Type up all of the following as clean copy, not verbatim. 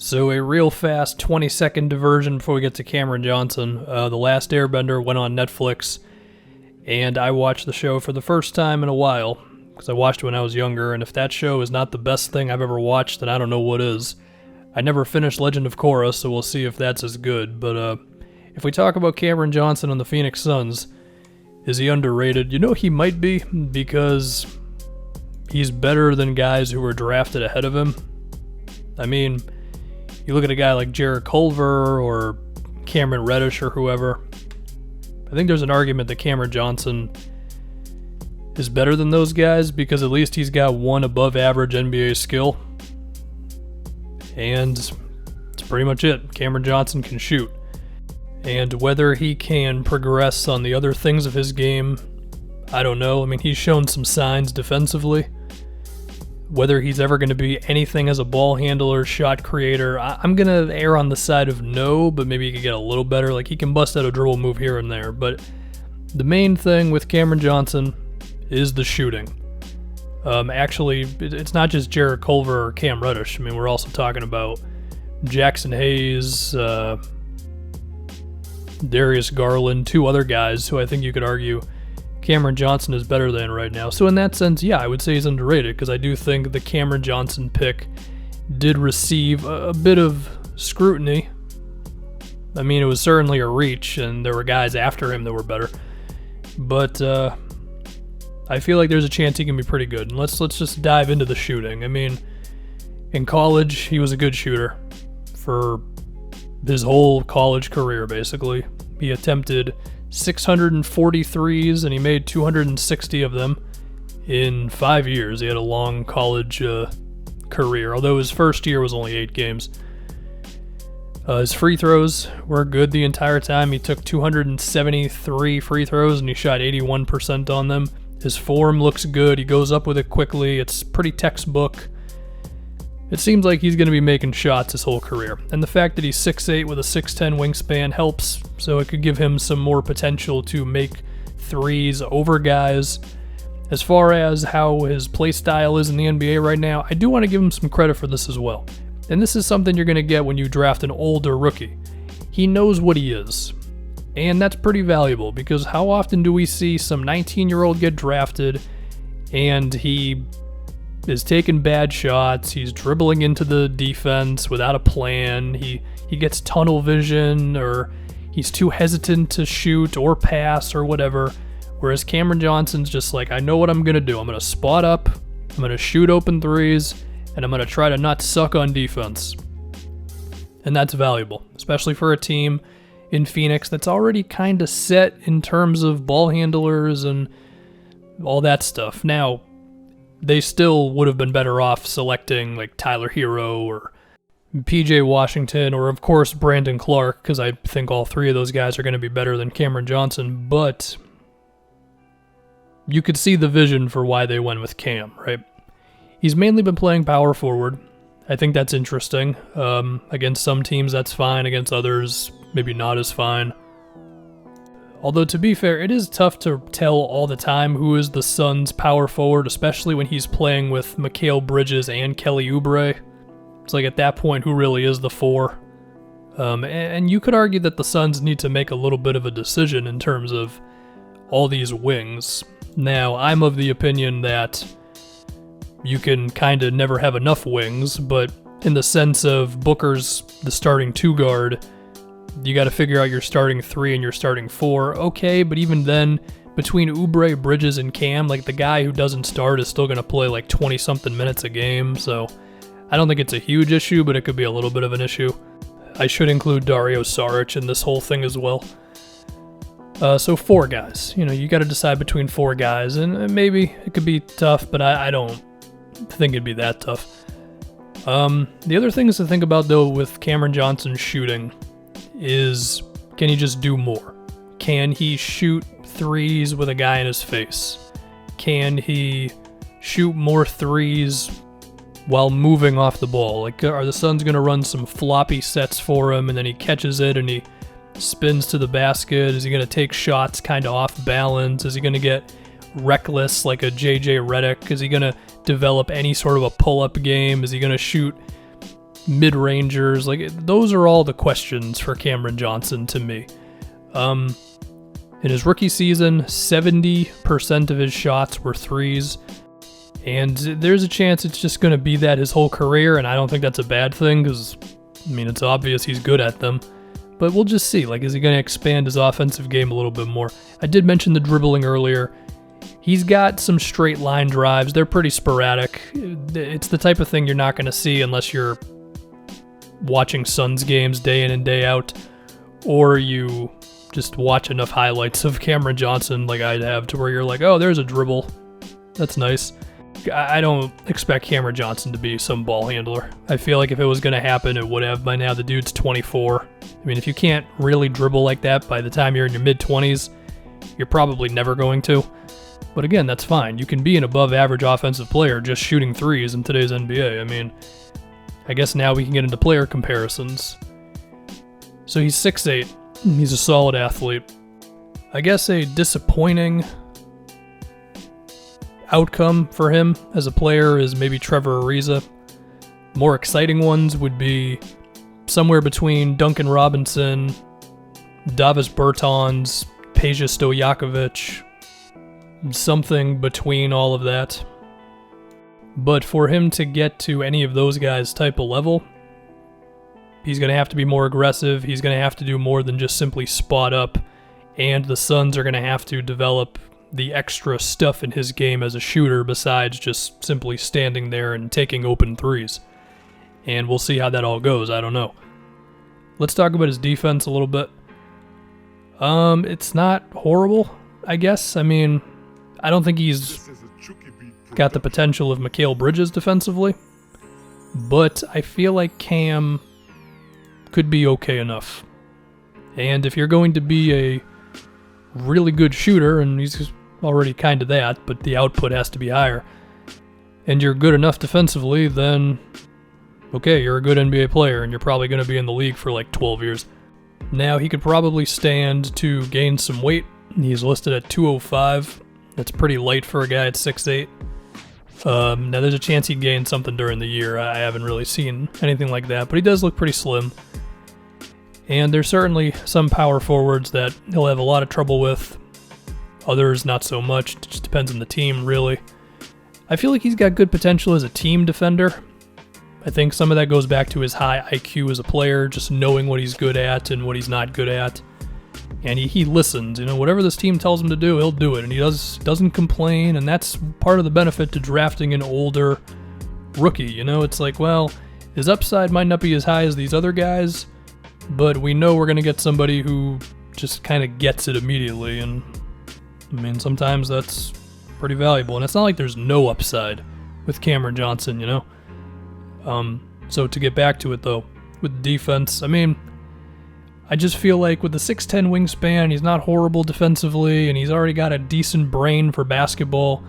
So a real fast 20-second diversion before we get to Cameron Johnson. The Last Airbender went on Netflix, and I watched the show for the first time in a while, because I watched it when I was younger, and if that show is not the best thing I've ever watched, then I don't know what is. I never finished Legend of Korra, so we'll see if that's as good, but if we talk about Cameron Johnson on the Phoenix Suns, is he underrated? You know he might be, because he's better than guys who were drafted ahead of him. I mean, you look at a guy like Jarrett Culver or Cameron Reddish or whoever. I think there's an argument that Cameron Johnson is better than those guys because at least he's got one above average NBA skill. And that's pretty much it. Cameron Johnson can shoot. And whether he can progress on the other things of his game, I don't know. I mean, he's shown some signs defensively. Whether he's ever going to be anything as a ball handler, shot creator, I'm going to err on the side of no, but maybe he could get a little better. Like, he can bust out a dribble move here and there. But the main thing with Cameron Johnson is the shooting. Actually, it's not just Jarrett Culver or Cam Reddish. I mean, we're also talking about Jackson Hayes, Darius Garland, two other guys who I think you could argue Cameron Johnson is better than right now. So in that sense, yeah, I would say he's underrated because I do think the Cameron Johnson pick did receive a bit of scrutiny. I mean, it was certainly a reach, and there were guys after him that were better. But I feel like there's a chance he can be pretty good. And let's just dive into the shooting. I mean, in college, he was a good shooter for his whole college career, basically. He attempted 643s, and he made 260 of them in 5 years. He had a long college career, although his first year was only 8 games. His free throws were good the entire time. He took 273 free throws, and he shot 81% on them. His form looks good. He goes up with it quickly. It's pretty textbook. It seems like he's going to be making shots his whole career. And the fact that he's 6'8 with a 6'10 wingspan helps, so it could give him some more potential to make threes over guys. As far as how his play style is in the NBA right now, I do want to give him some credit for this as well. And this is something you're going to get when you draft an older rookie. He knows what he is. And that's pretty valuable, because how often do we see some 19-year-old get drafted and he is taking bad shots, he's dribbling into the defense without a plan, he gets tunnel vision, or he's too hesitant to shoot or pass or whatever, whereas Cameron Johnson's just like, I know what I'm going to do. I'm going to spot up, I'm going to shoot open threes, and I'm going to try to not suck on defense. And that's valuable, especially for a team in Phoenix that's already kind of set in terms of ball handlers and all that stuff. Now, they still would have been better off selecting like Tyler Hero or PJ Washington or, of course, Brandon Clark, because I think all three of those guys are going to be better than Cameron Johnson, but you could see the vision for why they went with Cam, right? He's mainly been playing power forward. I think that's interesting. Against some teams, that's fine. Against others, maybe not as fine. Although, to be fair, it is tough to tell all the time who is the Suns' power forward, especially when he's playing with Mikal Bridges and Kelly Oubre. It's like, at that point, who really is the 4? And you could argue that the Suns need to make a little bit of a decision in terms of all these wings. Now, I'm of the opinion that you can kind of never have enough wings, but in the sense of Booker's the starting 2 guard, you got to figure out your starting 3 and your starting 4. Okay, but even then, between Oubre, Bridges, and Cam, like, the guy who doesn't start is still going to play like 20-something minutes a game, so I don't think it's a huge issue, but it could be a little bit of an issue. I should include Dario Saric in this whole thing as well. So 4 guys. You know, you got to decide between 4 guys, and maybe it could be tough, but I don't think it'd be that tough. The other things to think about, though, with Cameron Johnson's shooting is, can he just do more? Can he shoot threes with a guy in his face? Can he shoot more threes while moving off the ball? Like, are the Suns going to run some floppy sets for him and then he catches it and he spins to the basket? Is he going to take shots kind of off balance? Is he going to get reckless like a JJ Redick? Is he going to develop any sort of a pull-up game? Is he going to shoot mid-rangers. Like, those are all the questions for Cameron Johnson to me. In his rookie season, 70% of his shots were threes. And there's a chance it's just going to be that his whole career, and I don't think that's a bad thing because, I mean, it's obvious he's good at them. But we'll just see. Like, is he going to expand his offensive game a little bit more? I did mention the dribbling earlier. He's got some straight line drives. They're pretty sporadic. It's the type of thing you're not going to see unless you're watching Suns games day in and day out, or you just watch enough highlights of Cameron Johnson like I'd have to where you're like, oh, there's a dribble. That's nice. I don't expect Cameron Johnson to be some ball handler. I feel like if it was going to happen, it would have by now. The dude's 24. I mean, if you can't really dribble like that by the time you're in your mid-20s, you're probably never going to. But again, that's fine. You can be an above-average offensive player just shooting threes in today's NBA. I mean, I guess now we can get into player comparisons. So he's 6'8". He's a solid athlete. I guess a disappointing outcome for him as a player is maybe Trevor Ariza. More exciting ones would be somewhere between Duncan Robinson, Davis Bertans, Peja Stojakovic, something between all of that. But for him to get to any of those guys' type of level, he's going to have to be more aggressive. He's going to have to do more than just simply spot up. And the Suns are going to have to develop the extra stuff in his game as a shooter besides just simply standing there and taking open threes. And we'll see how that all goes. I don't know. Let's talk about his defense a little bit. It's not horrible, I guess. I mean, I don't think he's got the potential of Mikal Bridges defensively, but I feel like Cam could be okay enough. And if you're going to be a really good shooter, and he's already kind of that, but the output has to be higher, and you're good enough defensively, then okay, you're a good NBA player, and you're probably going to be in the league for like 12 years. Now, he could probably stand to gain some weight. He's listed at 205. That's pretty light for a guy at 6'8". Now, there's a chance he'd gain something during the year. I haven't really seen anything like that, but he does look pretty slim. And there's certainly some power forwards that he'll have a lot of trouble with. Others, not so much. It just depends on the team, really. I feel like he's got good potential as a team defender. I think some of that goes back to his high IQ as a player, just knowing what he's good at and what he's not good at. And he listens. You know, whatever this team tells him to do, he'll do it. And he doesn't complain, and that's part of the benefit to drafting an older rookie. You know, it's like, well, his upside might not be as high as these other guys, but we know we're going to get somebody who just kind of gets it immediately. And, I mean, sometimes that's pretty valuable. And it's not like there's no upside with Cameron Johnson, you know? So to get back to it, though, with defense, I mean, I just feel like with the 6'10 wingspan, he's not horrible defensively, and he's already got a decent brain for basketball.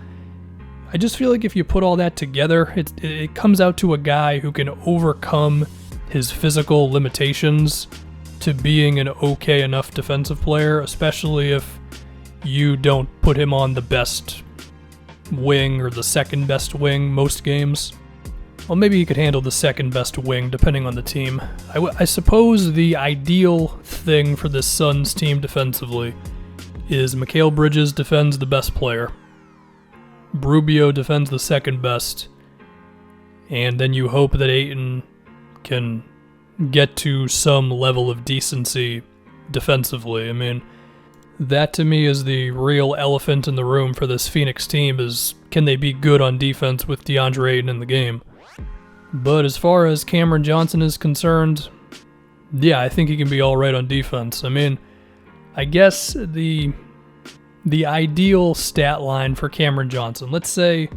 I just feel like if you put all that together, it comes out to a guy who can overcome his physical limitations to being an okay enough defensive player, especially if you don't put him on the best wing or the second best wing most games. Well, maybe he could handle the second best wing, depending on the team. I suppose the ideal thing for this Suns team defensively is Mikal Bridges defends the best player, Rubio defends the second best, and then you hope that Ayton can get to some level of decency defensively. I mean, that to me is the real elephant in the room for this Phoenix team is, can they be good on defense with DeAndre Ayton in the game? But as far as Cameron Johnson is concerned, yeah, I think he can be all right on defense. I mean, I guess the ideal stat line for Cameron Johnson, let's say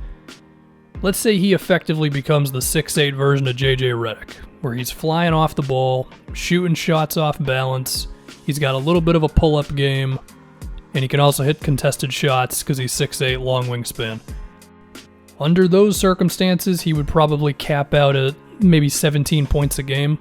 he effectively becomes the 6'8 version of JJ Redick, where he's flying off the ball, shooting shots off balance, he's got a little bit of a pull-up game, and he can also hit contested shots because he's 6'8", long wingspan. Under those circumstances, he would probably cap out at maybe 17 points a game.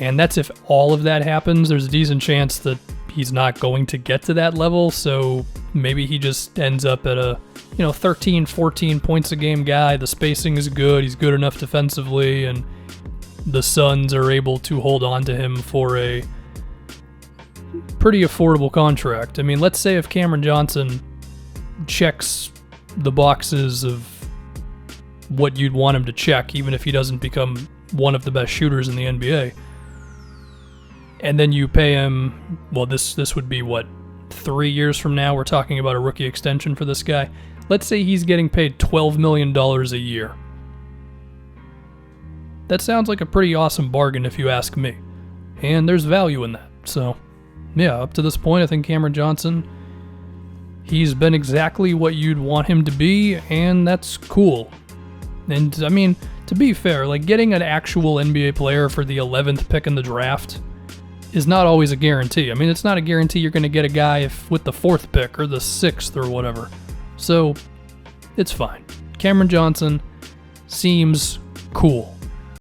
And that's if all of that happens. There's a decent chance that he's not going to get to that level, so maybe he just ends up at a 13, 14 points a game guy. The spacing is good, he's good enough defensively, and the Suns are able to hold on to him for a pretty affordable contract. I mean, let's say if Cameron Johnson checks the boxes of what you'd want him to check, even if he doesn't become one of the best shooters in the NBA, and then you pay him, well, this would be, 3 years from now, we're talking about a rookie extension for this guy. Let's say he's getting paid $12 million a year. That sounds like a pretty awesome bargain if you ask me, and there's value in that. So yeah, up to this point, I think Cameron Johnson, he's been exactly what you'd want him to be, and that's cool. And I mean, to be fair, like, getting an actual NBA player for the 11th pick in the draft is not always a guarantee. I mean, it's not a guarantee you're going to get a guy with the 4th pick or the 6th or whatever. So it's fine. Cameron Johnson seems cool.